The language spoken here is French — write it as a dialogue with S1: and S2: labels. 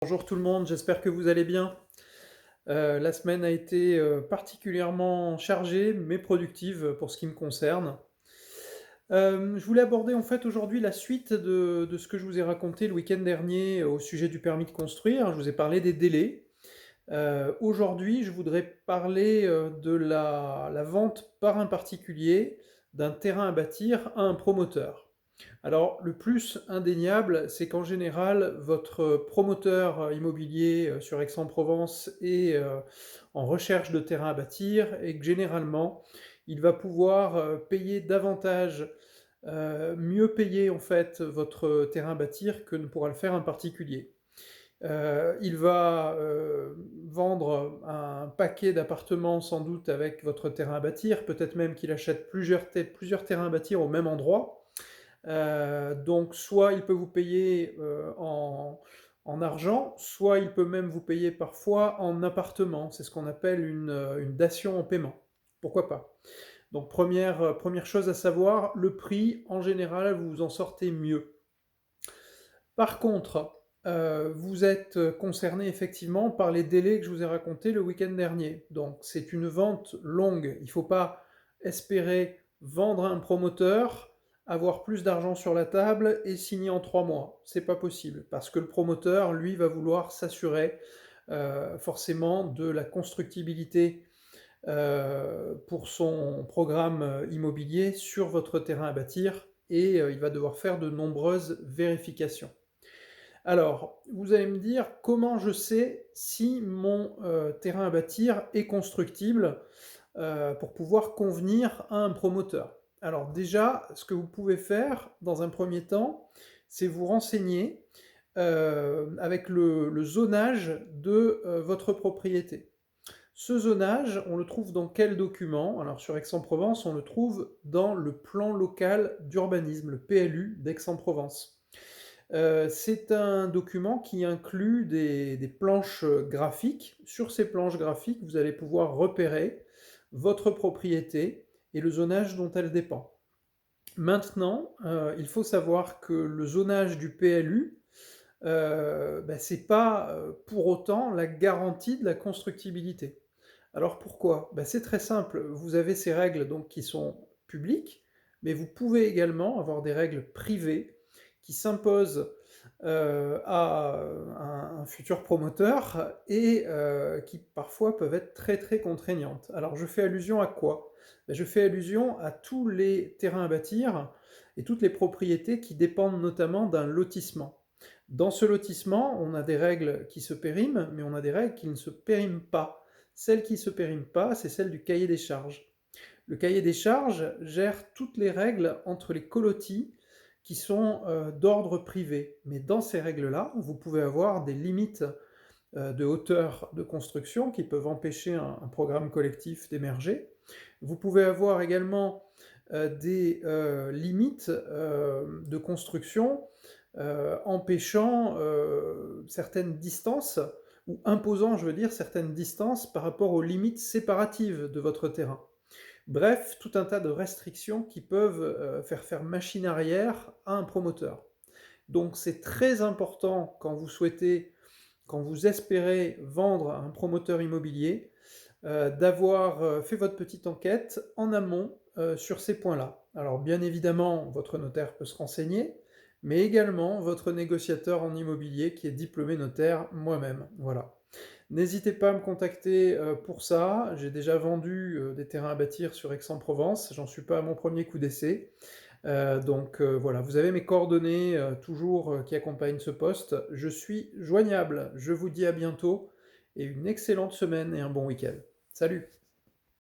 S1: Bonjour tout le monde, j'espère que vous allez bien. La semaine a été particulièrement chargée, mais productive pour ce qui me concerne. Je voulais aborder en fait aujourd'hui la suite de ce que je vous ai raconté le week-end dernier au sujet du permis de construire. Je vous ai parlé des délais. Aujourd'hui, je voudrais parler de la vente par un particulier d'un terrain à bâtir à un promoteur. Alors, le plus indéniable, c'est qu'en général, votre promoteur immobilier sur Aix-en-Provence est en recherche de terrain à bâtir et que généralement, il va pouvoir payer davantage, mieux payer en fait votre terrain à bâtir que ne pourra le faire un particulier. Il va vendre un paquet d'appartements sans doute avec votre terrain à bâtir, peut-être même qu'il achète plusieurs terrains à bâtir au même endroit. Donc soit il peut vous payer en argent, soit il peut même vous payer parfois en appartement. C'est ce qu'on appelle une dation en paiement. Pourquoi pas? Donc première chose à savoir, le prix, en général, vous vous en sortez mieux. Par contre, vous êtes concerné effectivement par les délais que je vous ai racontés le week-end dernier. Donc c'est une vente longue. Il ne faut pas espérer vendre à un promoteur, avoir plus d'argent sur la table et signer en 3 mois. C'est pas possible parce que le promoteur, lui, va vouloir s'assurer forcément de la constructibilité pour son programme immobilier sur votre terrain à bâtir et il va devoir faire de nombreuses vérifications. Alors, vous allez me dire comment je sais si mon terrain à bâtir est constructible pour pouvoir convenir à un promoteur. Alors déjà, ce que vous pouvez faire dans un premier temps, c'est vous renseigner avec le zonage de votre propriété. Ce zonage, on le trouve dans quel document? Alors sur Aix-en-Provence, on le trouve dans le plan local d'urbanisme, le PLU d'Aix-en-Provence. C'est un document qui inclut des planches graphiques. Sur ces planches graphiques, vous allez pouvoir repérer votre propriété et le zonage dont elle dépend. Maintenant, il faut savoir que le zonage du PLU, c'est pas pour autant la garantie de la constructibilité. Alors pourquoi? C'est très simple, vous avez ces règles donc qui sont publiques, mais vous pouvez également avoir des règles privées qui s'imposent à un futur promoteur et qui parfois peuvent être très très contraignantes. Alors je fais allusion à quoi? Je fais allusion à tous les terrains à bâtir et toutes les propriétés qui dépendent notamment d'un lotissement. Dans ce lotissement, on a des règles qui se périment, mais on a des règles qui ne se périment pas. Celle qui ne se périme pas, c'est celle du cahier des charges. Le cahier des charges gère toutes les règles entre les colotis qui sont d'ordre privé. Mais dans ces règles-là, vous pouvez avoir des limites de hauteur de construction qui peuvent empêcher un programme collectif d'émerger. Vous pouvez avoir également des limites de construction empêchant certaines distances, ou imposant, je veux dire, certaines distances par rapport aux limites séparatives de votre terrain. Bref, tout un tas de restrictions qui peuvent faire machine arrière à un promoteur. Donc c'est très important quand vous espérez vendre à un promoteur immobilier, d'avoir fait votre petite enquête en amont sur ces points-là. Alors bien évidemment, votre notaire peut se renseigner, mais également votre négociateur en immobilier qui est diplômé notaire, moi-même. Voilà. N'hésitez pas à me contacter pour ça. J'ai déjà vendu des terrains à bâtir sur Aix-en-Provence. J'en suis pas à mon premier coup d'essai. Donc voilà, vous avez mes coordonnées toujours qui accompagnent ce poste. Je suis joignable. Je vous dis à bientôt et une excellente semaine et un bon week-end. Salut!